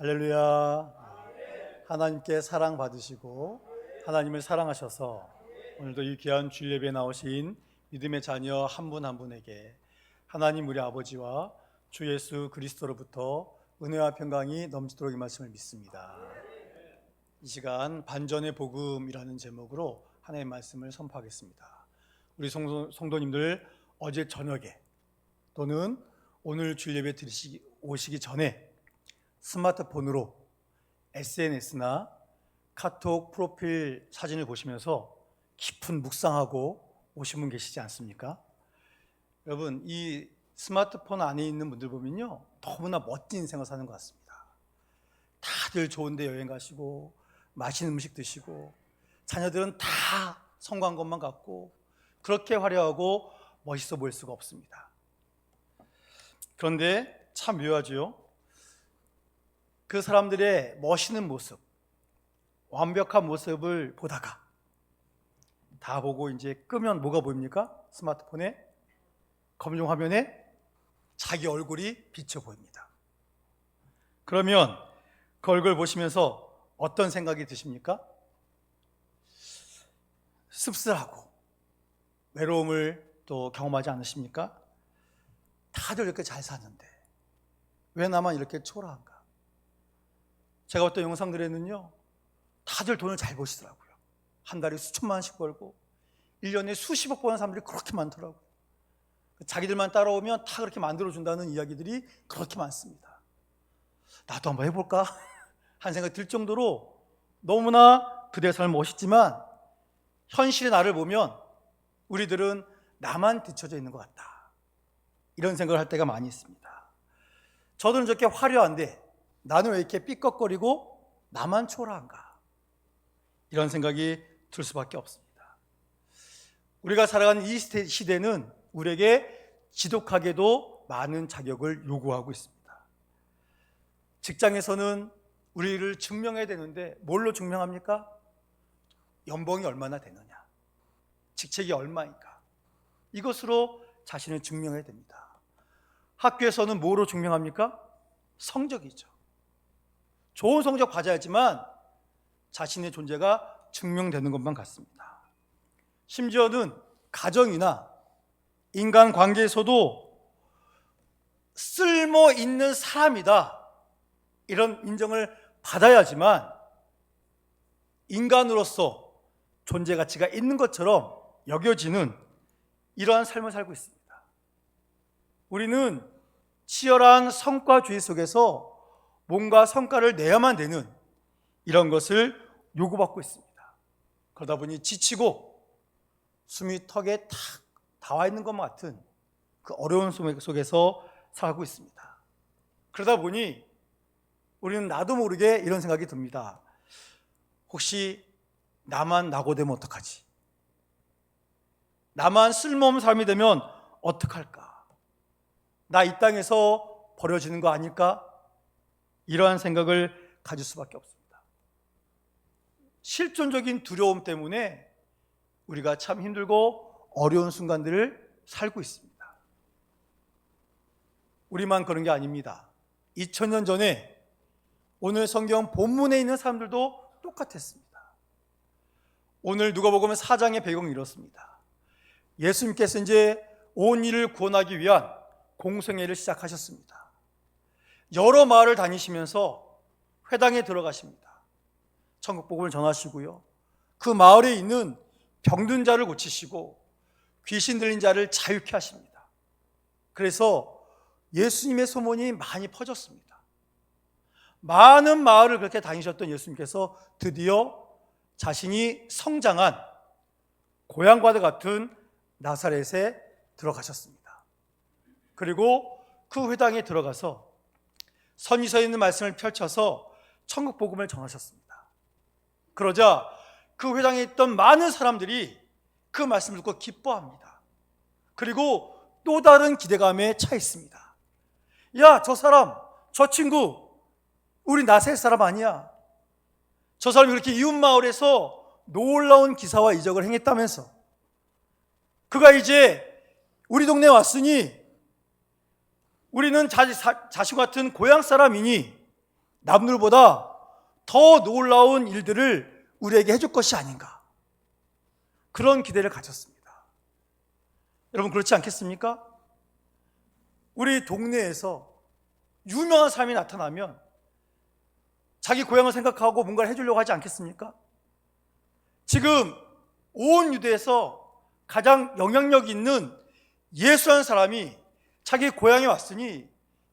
할렐루야. 하나님께 사랑받으시고 하나님을 사랑하셔서 오늘도 이 귀한 주일 예배에 나오신 믿음의 자녀 한 분 한 분에게 하나님 우리 아버지와 주 예수 그리스도로부터 은혜와 평강이 넘치도록 이 말씀을 믿습니다. 이 시간 반전의 복음이라는 제목으로 하나님의 말씀을 선포하겠습니다. 우리 성도님들 어제 저녁에 또는 오늘 주일 예배 오시기 전에 스마트폰으로 SNS나 카톡 프로필 사진을 보시면서 깊은 묵상하고 오신 분 계시지 않습니까? 여러분, 이 스마트폰 안에 있는 분들 보면요, 너무나 멋진 인생을 사는 것 같습니다. 다들 좋은 데 여행 가시고 맛있는 음식 드시고 자녀들은 다 성공한 것만 같고 그렇게 화려하고 멋있어 보일 수가 없습니다. 그런데 참 묘하죠. 그 사람들의 멋있는 모습, 완벽한 모습을 보다가 다 보고 이제 끄면 뭐가 보입니까? 스마트폰에 검정 화면에 자기 얼굴이 비쳐 보입니다. 그러면 그 얼굴 보시면서 어떤 생각이 드십니까? 씁쓸하고 외로움을 또 경험하지 않으십니까? 다들 이렇게 잘 사는데 왜 나만 이렇게 초라한가? 제가 어떤 영상들에는요, 다들 돈을 잘 버시더라고요. 한 달에 수천만 원씩 벌고 1년에 수십억 버는 사람들이 그렇게 많더라고요. 자기들만 따라오면 다 그렇게 만들어준다는 이야기들이 그렇게 많습니다. 나도 한번 해볼까? 한 생각이 들 정도로 너무나 그들의 삶은 멋있지만 현실의 나를 보면 우리들은 나만 뒤처져 있는 것 같다, 이런 생각을 할 때가 많이 있습니다. 저들은 저렇게 화려한데 나는 왜 이렇게 삐걱거리고 나만 초라한가, 이런 생각이 들 수밖에 없습니다. 우리가 살아가는 이 시대는 우리에게 지독하게도 많은 자격을 요구하고 있습니다. 직장에서는 우리를 증명해야 되는데 뭘로 증명합니까? 연봉이 얼마나 되느냐, 직책이 얼마인가, 이것으로 자신을 증명해야 됩니다. 학교에서는 뭐로 증명합니까? 성적이죠. 좋은 성적 받아야지만 자신의 존재가 증명되는 것만 같습니다. 심지어는 가정이나 인간관계에서도 쓸모 있는 사람이다, 이런 인정을 받아야지만 인간으로서 존재 가치가 있는 것처럼 여겨지는 이러한 삶을 살고 있습니다. 우리는 치열한 성과주의 속에서 뭔가 성과를 내야만 되는 이런 것을 요구받고 있습니다. 그러다 보니 지치고 숨이 턱에 탁 닿아 있는 것만 같은 그 어려운 속에서 살고 있습니다. 그러다 보니 우리는 나도 모르게 이런 생각이 듭니다. 혹시 나만 낙오되면 어떡하지? 나만 쓸모없는 삶이 되면 어떡할까? 나 이 땅에서 버려지는 거 아닐까? 이러한 생각을 가질 수밖에 없습니다. 실존적인 두려움 때문에 우리가 참 힘들고 어려운 순간들을 살고 있습니다. 우리만 그런 게 아닙니다. 2000년 전에 오늘 성경 본문에 있는 사람들도 똑같았습니다. 오늘 누가복음 4장의 배경이 이렇습니다. 예수님께서 이제 온 일을 구원하기 위한 공생애를 시작하셨습니다. 여러 마을을 다니시면서 회당에 들어가십니다. 천국 복음을 전하시고요, 그 마을에 있는 병든 자를 고치시고 귀신 들린 자를 자유케 하십니다. 그래서 예수님의 소문이 많이 퍼졌습니다. 많은 마을을 그렇게 다니셨던 예수님께서 드디어 자신이 성장한 고향과도 같은 나사렛에 들어가셨습니다. 그리고 그 회당에 들어가서 선지서에 있는 말씀을 펼쳐서 천국 복음을 전하셨습니다. 그러자 그 회당에 있던 많은 사람들이 그 말씀을 듣고 기뻐합니다. 그리고 또 다른 기대감에 차 있습니다. 야, 저 사람, 저 친구, 우리 나사렛 사람 아니야? 저 사람이 그렇게 이웃마을에서 놀라운 기사와 이적을 행했다면서 그가 이제 우리 동네에 왔으니 우리는 자신 같은 고향 사람이니 남들보다 더 놀라운 일들을 우리에게 해줄 것이 아닌가, 그런 기대를 가졌습니다. 여러분 그렇지 않겠습니까? 우리 동네에서 유명한 사람이 나타나면 자기 고향을 생각하고 뭔가를 해주려고 하지 않겠습니까? 지금 온 유대에서 가장 영향력 있는 예수라는 사람이 자기 고향에 왔으니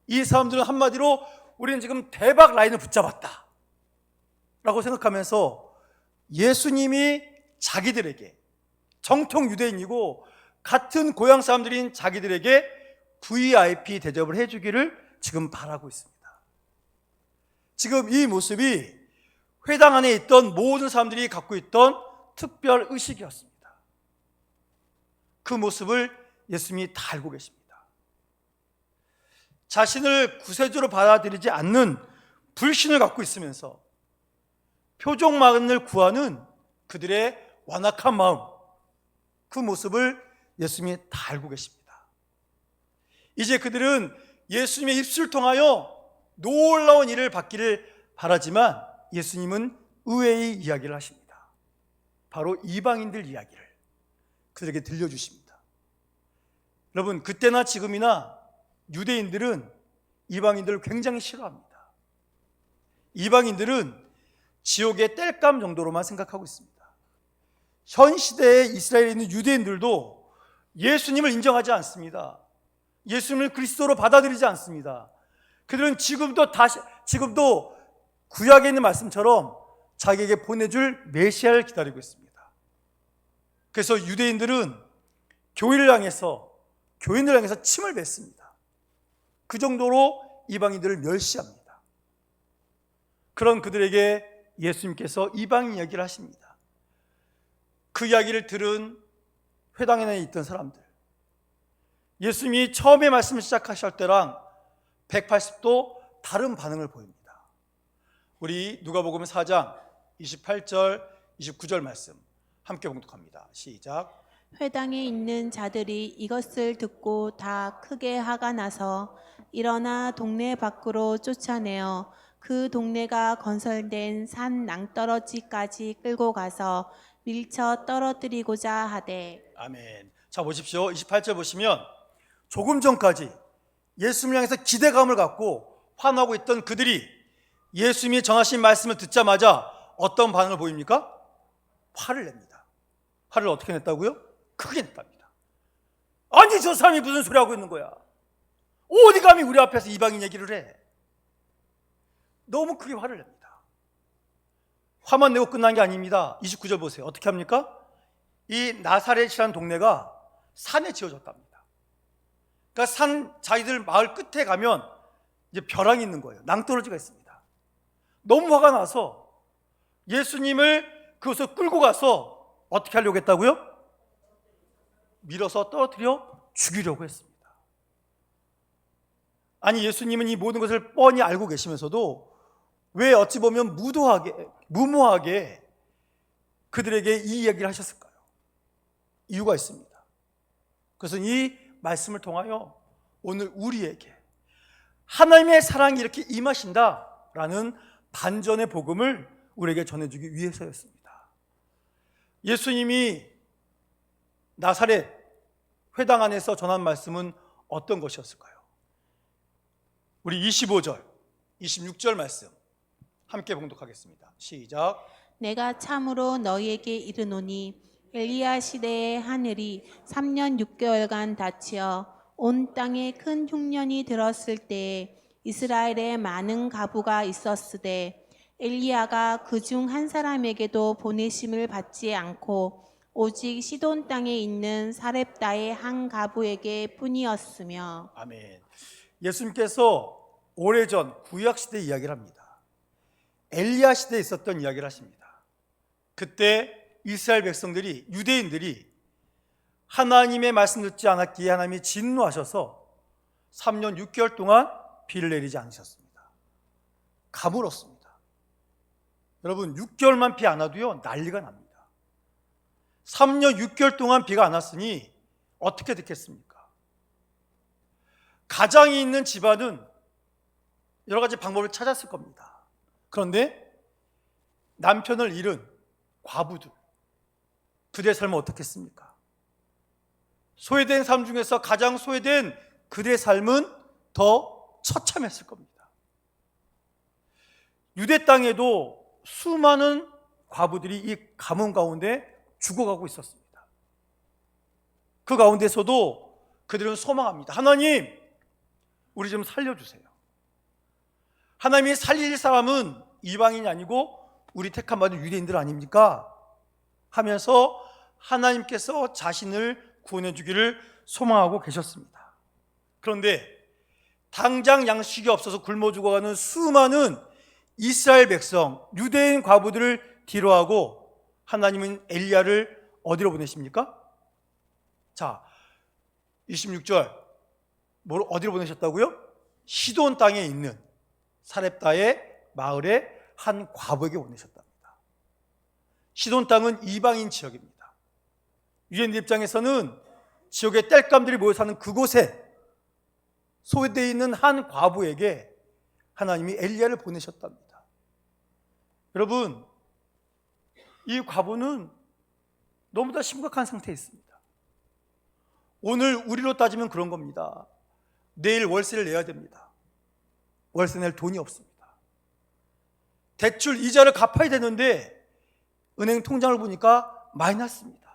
이 사람들은 한마디로 우리는 지금 대박 라인을 붙잡았다 라고 생각하면서 예수님이 자기들에게, 정통 유대인이고 같은 고향 사람들인 자기들에게 VIP 대접을 해주기를 지금 바라고 있습니다. 지금 이 모습이 회당 안에 있던 모든 사람들이 갖고 있던 특별 의식이었습니다. 그 모습을 예수님이 다 알고 계십니다. 자신을 구세주로 받아들이지 않는 불신을 갖고 있으면서 표적만을 구하는 그들의 완악한 마음, 그 모습을 예수님이 다 알고 계십니다. 이제 그들은 예수님의 입술을 통하여 놀라운 일을 받기를 바라지만 예수님은 의외의 이야기를 하십니다. 바로 이방인들 이야기를 그들에게 들려주십니다. 여러분, 그때나 지금이나 유대인들은 이방인들을 굉장히 싫어합니다. 이방인들은 지옥의 땔감 정도로만 생각하고 있습니다. 현 시대에 이스라엘에 있는 유대인들도 예수님을 인정하지 않습니다. 예수님을 그리스도로 받아들이지 않습니다. 그들은 지금도 구약에 있는 말씀처럼 자기에게 보내줄 메시아를 기다리고 있습니다. 그래서 유대인들은 교인을 향해서 침을 뱉습니다. 그 정도로 이방인들을 멸시합니다. 그런 그들에게 예수님께서 이방인 이야기를 하십니다. 그 이야기를 들은 회당에 있던 사람들, 예수님이 처음에 말씀을 시작하실 때랑 180도 다른 반응을 보입니다. 우리 누가복음 4장 28절 29절 말씀 함께 봉독합니다. 시작. 회당에 있는 자들이 이것을 듣고 다 크게 화가 나서 일어나 동네 밖으로 쫓아내어 그 동네가 건설된 산 낭떠러지까지 끌고 가서 밀쳐 떨어뜨리고자 하되. 아멘. 자, 보십시오. 28절 보시면 조금 전까지 예수님을 향해서 기대감을 갖고 환호하고 있던 그들이 예수님이 전하신 말씀을 듣자마자 어떤 반응을 보입니까? 화를 냅니다. 화를 어떻게 냈다고요? 크게 냈답니다. 아니, 저 사람이 무슨 소리 하고 있는 거야? 어디 감히 우리 앞에서 이방인 얘기를 해? 너무 크게 화를 냅니다. 화만 내고 끝난 게 아닙니다. 29절 보세요. 어떻게 합니까? 이 나사렛이라는 동네가 산에 지어졌답니다. 그러니까 자기들 마을 끝에 가면 이제 벼랑이 있는 거예요. 낭떠러지가 있습니다. 너무 화가 나서 예수님을 그곳에 끌고 가서 어떻게 하려고 했다고요? 밀어서 떨어뜨려 죽이려고 했습니다. 아니, 예수님은 이 모든 것을 뻔히 알고 계시면서도 왜 어찌 보면 무모하게 그들에게 이 이야기를 하셨을까요? 이유가 있습니다. 그것은 이 말씀을 통하여 오늘 우리에게 하나님의 사랑이 이렇게 임하신다라는 반전의 복음을 우리에게 전해주기 위해서였습니다. 예수님이 나사렛 회당 안에서 전한 말씀은 어떤 것이었을까요? 우리 25절, 26절 말씀 함께 봉독하겠습니다. 시작. 내가 참으로 너희에게 이르노니 엘리야 시대의 하늘이 3년 6개월간 닫혀 온 땅에 큰 흉년이 들었을 때에 이스라엘에 많은 가부가 있었으되 엘리야가 그중 한 사람에게도 보내심을 받지 않고 오직 시돈 땅에 있는 사렙다의 한 가부에게 뿐이었으며. 아멘. 예수님께서 오래전 구약시대 이야기를 합니다. 엘리야 시대에 있었던 이야기를 하십니다. 그때 이스라엘 백성들이, 유대인들이 하나님의 말씀 듣지 않았기에 하나님이 진노하셔서 3년 6개월 동안 비를 내리지 않으셨습니다. 가물었습니다. 여러분, 6개월만 비 안 와도요 난리가 납니다. 3년 6개월 동안 비가 안 왔으니 어떻게 됐겠습니까? 가장이 있는 집안은 여러 가지 방법을 찾았을 겁니다. 그런데 남편을 잃은 과부들, 그들의 삶은 어떻겠습니까? 소외된 삶 중에서 가장 소외된 그들의 삶은 더 처참했을 겁니다. 유대 땅에도 수많은 과부들이 이 가뭄 가운데 죽어가고 있었습니다. 그 가운데서도 그들은 소망합니다. 하나님, 우리 좀 살려주세요. 하나님이 살릴 사람은 이방인이 아니고 우리 택함 받은 유대인들 아닙니까? 하면서 하나님께서 자신을 구원해 주기를 소망하고 계셨습니다. 그런데 당장 양식이 없어서 굶어 죽어가는 수많은 이스라엘 백성, 유대인 과부들을 뒤로하고 하나님은 엘리야를 어디로 보내십니까? 자, 26절 뭘 어디로 보내셨다고요? 시돈 땅에 있는 사렙다의 마을에 한 과부에게 보내셨답니다. 시돈 땅은 이방인 지역입니다. 유대인들 입장에서는 지역의 땔감들이 모여 사는 그곳에 소외되어 있는 한 과부에게 하나님이 엘리야를 보내셨답니다. 여러분, 이 과부는 너무나 심각한 상태에 있습니다. 오늘 우리로 따지면 그런 겁니다. 내일 월세를 내야 됩니다. 월세 낼 돈이 없습니다. 대출 이자를 갚아야 되는데 은행 통장을 보니까 마이너스입니다.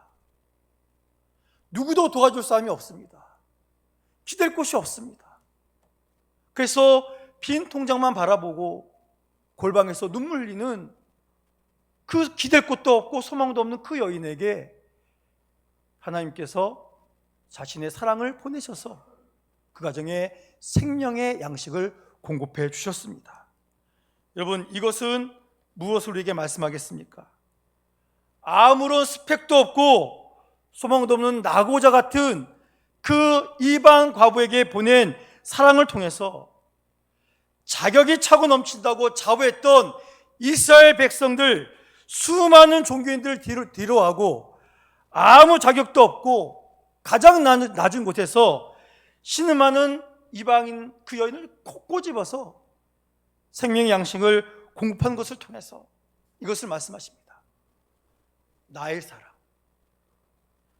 누구도 도와줄 사람이 없습니다. 기댈 곳이 없습니다. 그래서 빈 통장만 바라보고 골방에서 눈물 흘리는 그 기댈 곳도 없고 소망도 없는 그 여인에게 하나님께서 자신의 사랑을 보내셔서 그 가정에 생명의 양식을 공급해 주셨습니다. 여러분, 이것은 무엇을 우리에게 말씀하겠습니까? 아무런 스펙도 없고 소망도 없는 낙오자 같은 그 이방 과부에게 보낸 사랑을 통해서 자격이 차고 넘친다고 자부했던 이스라엘 백성들, 수많은 종교인들 뒤로하고 아무 자격도 없고 가장 낮은 곳에서 신음하는 이방인 그 여인을 콕 꼬집어서 생명의 양식을 공급한 것을 통해서 이것을 말씀하십니다. 나의 사랑.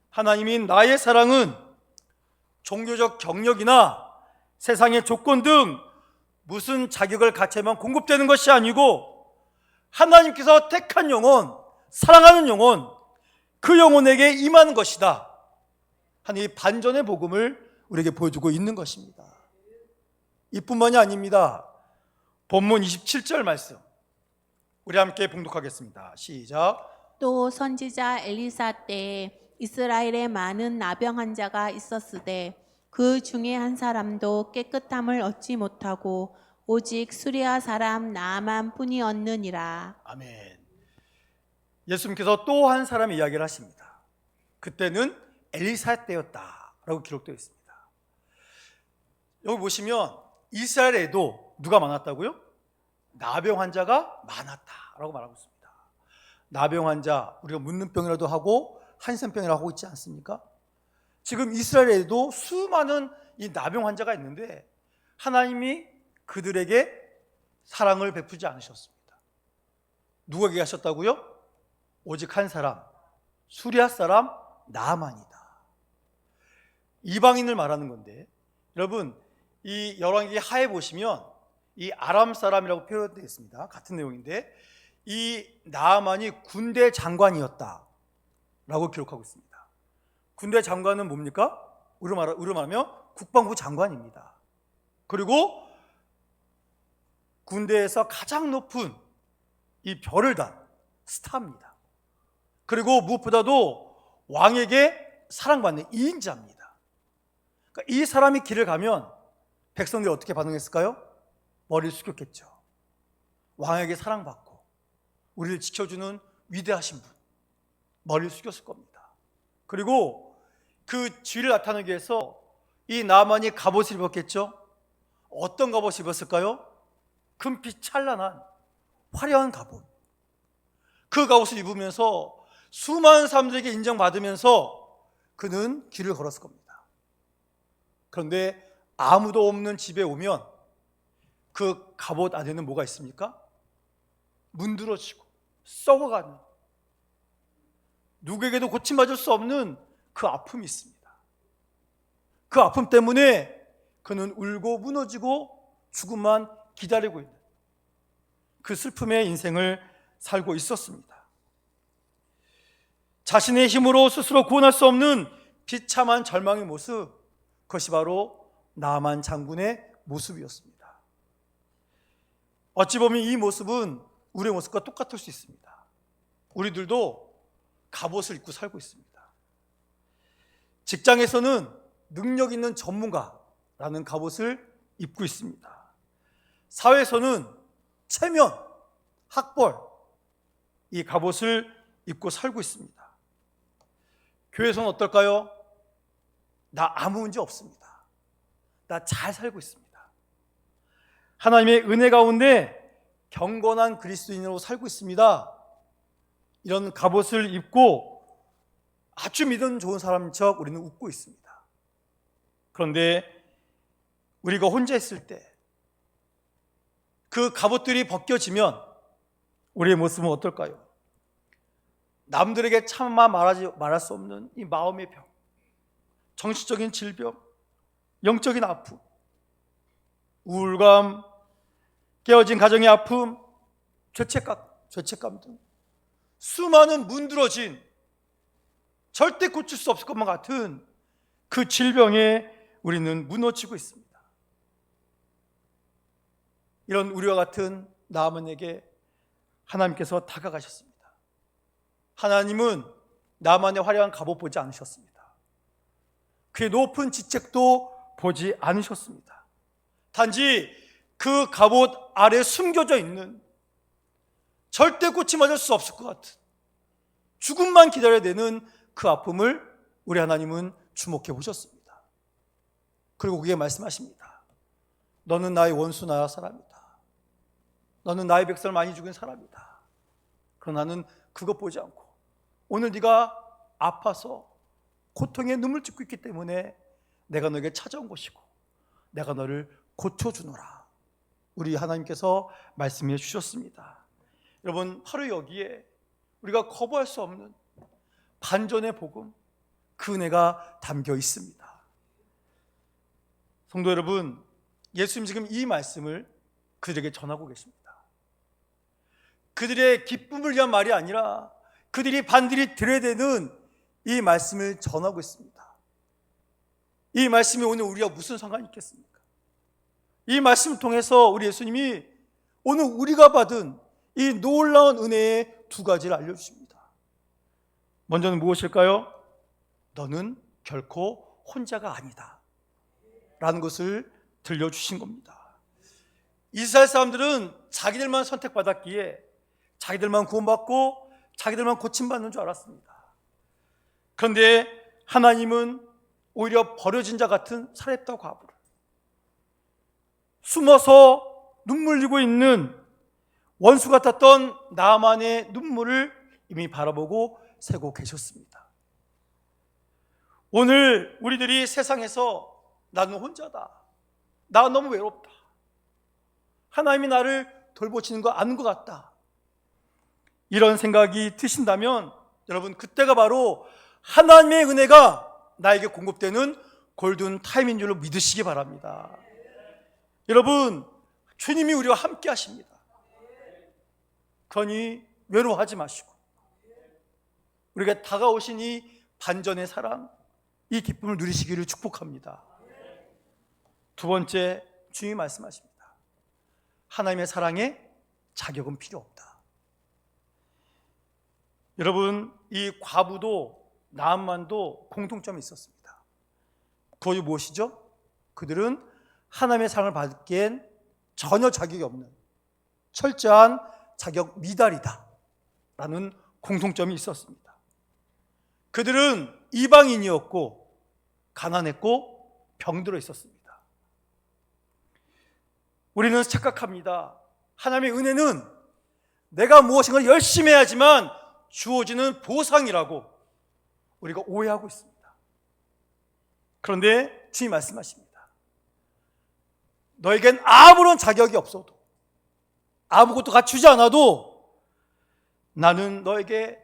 하나님인 나의 사랑은 종교적 경력이나 세상의 조건 등 무슨 자격을 갖춰야만 공급되는 것이 아니고 하나님께서 택한 영혼, 사랑하는 영혼, 그 영혼에게 임하는 것이다 하는 이 반전의 복음을 우리에게 보여주고 있는 것입니다. 이뿐만이 아닙니다. 본문 27절 말씀 우리 함께 봉독하겠습니다. 시작. 또 선지자 엘리사 때에 이스라엘에 많은 나병 환자가 있었으되 그 중에 한 사람도 깨끗함을 얻지 못하고 오직 수리아 사람 나아만 뿐이었느니라. 아멘. 예수님께서 또 한 사람의 이야기를 하십니다. 그때는 엘리사 때였다라고 기록되어 있습니다. 여기 보시면 이스라엘에도 누가 많았다고요? 나병 환자가 많았다라고 말하고 있습니다. 나병 환자, 우리가 묻는 병이라도 하고 한센병이라고 하고 있지 않습니까? 지금 이스라엘에도 수많은 이 나병 환자가 있는데 하나님이 그들에게 사랑을 베푸지 않으셨습니다. 누구에게 하셨다고요? 오직 한 사람, 수리아 사람 나아만이다. 이방인을 말하는 건데, 여러분 이 열왕기 하에 보시면 이 아람 사람이라고 표현되어 있습니다. 같은 내용인데 이 나아만이 군대 장관이었다 라고 기록하고 있습니다. 군대 장관은 뭡니까? 우리로 말하면 국방부 장관입니다. 그리고 군대에서 가장 높은 이 별을 단 스타입니다. 그리고 무엇보다도 왕에게 사랑받는 2인자입니다. 그러니까 이 사람이 길을 가면 백성들이 어떻게 반응했을까요? 머리를 숙였겠죠. 왕에게 사랑받고 우리를 지켜주는 위대하신 분, 머리를 숙였을 겁니다. 그리고 그 지위를 나타내기 위해서 이 나만이 갑옷을 입었겠죠. 어떤 갑옷을 입었을까요? 금빛 찬란한 화려한 갑옷. 그 갑옷을 입으면서 수많은 사람들에게 인정받으면서 그는 길을 걸었을 겁니다. 그런데 아무도 없는 집에 오면 그 갑옷 안에는 뭐가 있습니까? 문드러지고 썩어가는, 누구에게도 고침받을 수 없는 그 아픔이 있습니다. 그 아픔 때문에 그는 울고 무너지고 죽음만 기다리고 있는 그 슬픔의 인생을 살고 있었습니다. 자신의 힘으로 스스로 구원할 수 없는 비참한 절망의 모습, 그것이 바로 나만 장군의 모습이었습니다. 어찌 보면 이 모습은 우리의 모습과 똑같을 수 있습니다. 우리들도 갑옷을 입고 살고 있습니다. 직장에서는 능력 있는 전문가라는 갑옷을 입고 있습니다. 사회에서는 체면, 학벌, 이 갑옷을 입고 살고 있습니다. 교회에서는 어떨까요? 나 아무 문제 없습니다. 나 잘 살고 있습니다. 하나님의 은혜 가운데 경건한 그리스도인으로 살고 있습니다. 이런 갑옷을 입고 아주 믿음 좋은 사람인 척 우리는 웃고 있습니다. 그런데 우리가 혼자 있을 때 그 갑옷들이 벗겨지면 우리의 모습은 어떨까요? 남들에게 차마 말할 수 없는 이 마음의 병, 정신적인 질병, 영적인 아픔, 우울감, 깨어진 가정의 아픔, 죄책감 등 수많은 문드러진 절대 고칠 수 없을 것만 같은 그 질병에 우리는 무너지고 있습니다. 이런 우리와 같은 나만에게 하나님께서 다가가셨습니다. 하나님은 나만의 화려한 갑옷 보지 않으셨습니다. 그의 높은 지책도 보지 않으셨습니다. 단지 그 갑옷 아래 숨겨져 있는 절대 고침받을 수 없을 것 같은 죽음만 기다려야 되는 그 아픔을 우리 하나님은 주목해 보셨습니다. 그리고 그게 말씀하십니다. 너는 나의 원수 나라 사람이다. 너는 나의 백성을 많이 죽인 사람이다. 그러나 나는 그것 보지 않고 오늘 네가 아파서 고통에 눈물 짓고 있기 때문에 내가 너에게 찾아온 것이고 내가 너를 고쳐주노라. 우리 하나님께서 말씀해 주셨습니다. 여러분, 바로 여기에 우리가 거부할 수 없는 반전의 복음, 그 은혜가 담겨 있습니다. 성도 여러분, 예수님 지금 이 말씀을 그들에게 전하고 계십니다. 그들의 기쁨을 위한 말이 아니라 그들이 반드시 들어야 되는 이 말씀을 전하고 있습니다. 이 말씀이 오늘 우리와 무슨 상관이 있겠습니까? 이 말씀을 통해서 우리 예수님이 오늘 우리가 받은 이 놀라운 은혜의 두 가지를 알려주십니다. 먼저는 무엇일까요? 너는 결코 혼자가 아니다 라는 것을 들려주신 겁니다. 이스라엘 사람들은 자기들만 선택받았기에 자기들만 구원받고 자기들만 고침받는 줄 알았습니다. 그런데 하나님은 오히려 버려진 자 같은 사렙다 과부를, 숨어서 눈물 흘리고 있는 원수 같았던 나만의 눈물을 이미 바라보고 세고 계셨습니다. 오늘 우리들이 세상에서 나는 혼자다, 나 너무 외롭다, 하나님이 나를 돌보시는 거 아는 것 같다, 이런 생각이 드신다면 여러분, 그때가 바로 하나님의 은혜가 나에게 공급되는 골든 타임인 줄로 믿으시기 바랍니다. 여러분, 주님이 우리와 함께 하십니다. 그러니 외로워하지 마시고 우리가 다가오신 이 반전의 사랑, 이 기쁨을 누리시기를 축복합니다. 두 번째, 주님이 말씀하십니다. 하나님의 사랑에 자격은 필요 없다. 여러분, 이 과부도 나암만도 공통점이 있었습니다. 그것이 무엇이죠? 그들은 하나님의 사랑을 받기엔 전혀 자격이 없는 철저한 자격 미달이다 라는 공통점이 있었습니다. 그들은 이방인이었고 가난했고 병들어 있었습니다. 우리는 착각합니다. 하나님의 은혜는 내가 무엇인가 열심히 해야지만 주어지는 보상이라고 우리가 오해하고 있습니다. 그런데 주님이 말씀하십니다. 너에겐 아무런 자격이 없어도, 아무것도 갖추지 않아도 나는 너에게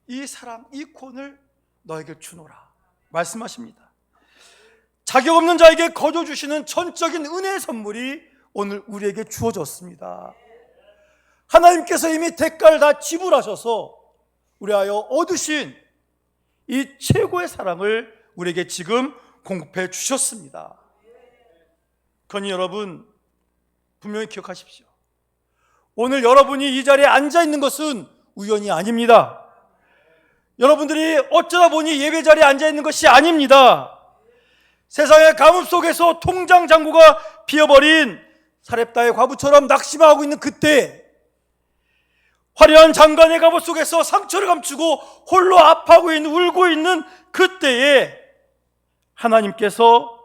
이 사랑, 이 구원을 너에게 주노라 말씀하십니다. 자격 없는 자에게 거저 주시는 전적인 은혜의 선물이 오늘 우리에게 주어졌습니다. 하나님께서 이미 대가를 다 지불하셔서 우리하여 얻으신 이 최고의 사랑을 우리에게 지금 공급해 주셨습니다. 그러니 여러분 분명히 기억하십시오. 오늘 여러분이 이 자리에 앉아 있는 것은 우연이 아닙니다. 여러분들이 어쩌다 보니 예배 자리에 앉아 있는 것이 아닙니다. 세상의 가뭄 속에서 통장 잔고가 비어버린 사렙다의 과부처럼 낙심하고 있는 그때, 화려한 장관의 갑옷 속에서 상처를 감추고 홀로 아파하고 있는, 울고 있는 그때에 하나님께서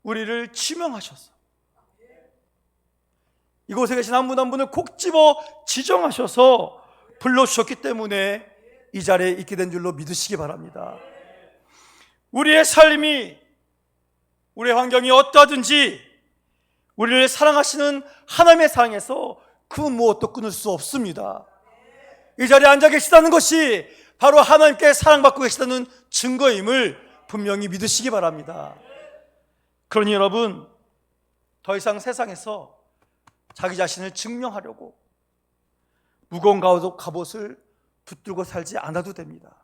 우리를 지명하셔서 이곳에 계신 한 분 한 분을 콕 집어 지정하셔서 불러주셨기 때문에 이 자리에 있게 된 줄로 믿으시기 바랍니다. 우리의 삶이, 우리의 환경이 어떠하든지 우리를 사랑하시는 하나님의 사랑에서 그 무엇도 끊을 수 없습니다. 이 자리에 앉아 계시다는 것이 바로 하나님께 사랑받고 계시다는 증거임을 분명히 믿으시기 바랍니다. 그러니 여러분, 더 이상 세상에서 자기 자신을 증명하려고 무거운 갑옷을 붙들고 살지 않아도 됩니다.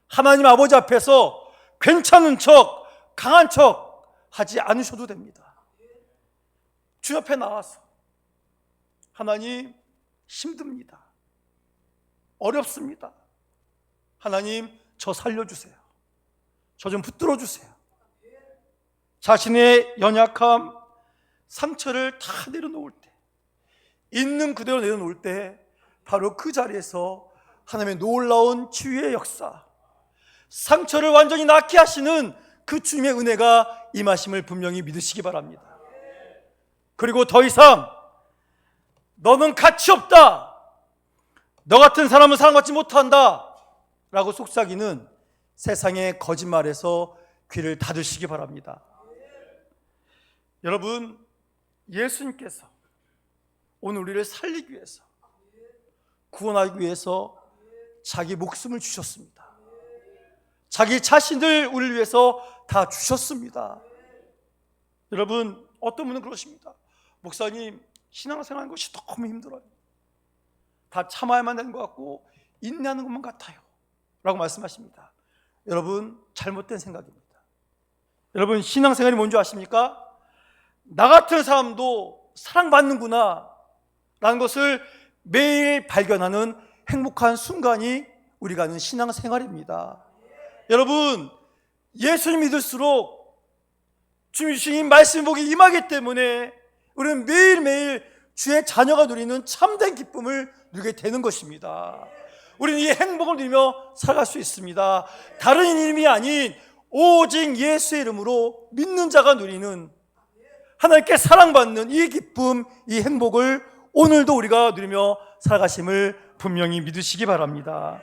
하나님 아버지 앞에서 괜찮은 척, 강한 척 하지 않으셔도 됩니다. 주 옆에 나와서 하나님, 힘듭니다. 어렵습니다. 하나님, 저 살려주세요. 저 좀 붙들어 주세요. 자신의 연약함, 상처를 다 내려놓을 때, 있는 그대로 내려놓을 때 바로 그 자리에서 하나님의 놀라운 치유의 역사, 상처를 완전히 낫게 하시는 그 주님의 은혜가 임하심을 분명히 믿으시기 바랍니다. 그리고 더 이상 너는 가치 없다, 너 같은 사람은 사랑받지 못한다 라고 속삭이는 세상의 거짓말에서 귀를 닫으시기 바랍니다. 여러분, 예수님께서 오늘 우리를 살리기 위해서, 구원하기 위해서 자기 목숨을 주셨습니다. 자기 자신을 우리를 위해서 다 주셨습니다. 여러분, 어떤 분은 그러십니다. 목사님, 신앙생활하는 것이 너무 힘들어요. 다 참아야만 되는 것 같고 인내하는 것만 같아요 라고 말씀하십니다. 여러분, 잘못된 생각입니다. 여러분, 신앙생활이 뭔지 아십니까? 나 같은 사람도 사랑받는구나 라는 것을 매일 발견하는 행복한 순간이 우리가 하는 신앙생활입니다. 여러분, 예수님 믿을수록 주님 주신 이 말씀 복이 임하기 때문에 우리는 매일매일 주의 자녀가 누리는 참된 기쁨을 누리게 되는 것입니다. 우리는 이 행복을 누리며 살아갈 수 있습니다. 다른 이름이 아닌 오직 예수의 이름으로 믿는 자가 누리는, 하나님께 사랑받는 이 기쁨, 이 행복을 오늘도 우리가 누리며 살아가심을 분명히 믿으시기 바랍니다.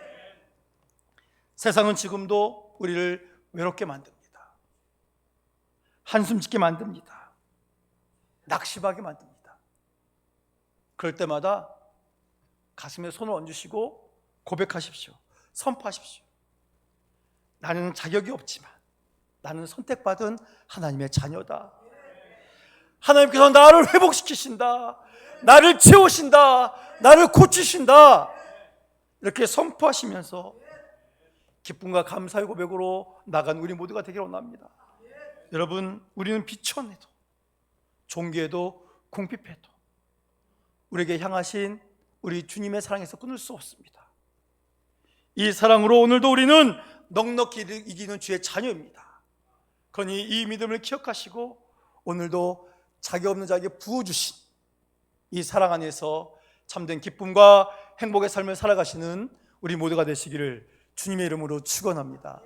세상은 지금도 우리를 외롭게 만듭니다. 한숨 짓게 만듭니다. 낙심하게 만듭니다. 그럴 때마다 가슴에 손을 얹으시고 고백하십시오. 선포하십시오. 나는 자격이 없지만 나는 선택받은 하나님의 자녀다. 하나님께서 나를 회복시키신다, 나를 채우신다, 나를 고치신다, 이렇게 선포하시면서 기쁨과 감사의 고백으로 나간 우리 모두가 되기를 원합니다. 여러분, 우리는 비천해도 종교에도 궁핍해도 우리에게 향하신 우리 주님의 사랑에서 끊을 수 없습니다. 이 사랑으로 오늘도 우리는 넉넉히 이기는 주의 자녀입니다. 그러니 이 믿음을 기억하시고 오늘도 자격 없는 자에게 부어주신 이 사랑 안에서 참된 기쁨과 행복의 삶을 살아가시는 우리 모두가 되시기를 주님의 이름으로 축원합니다.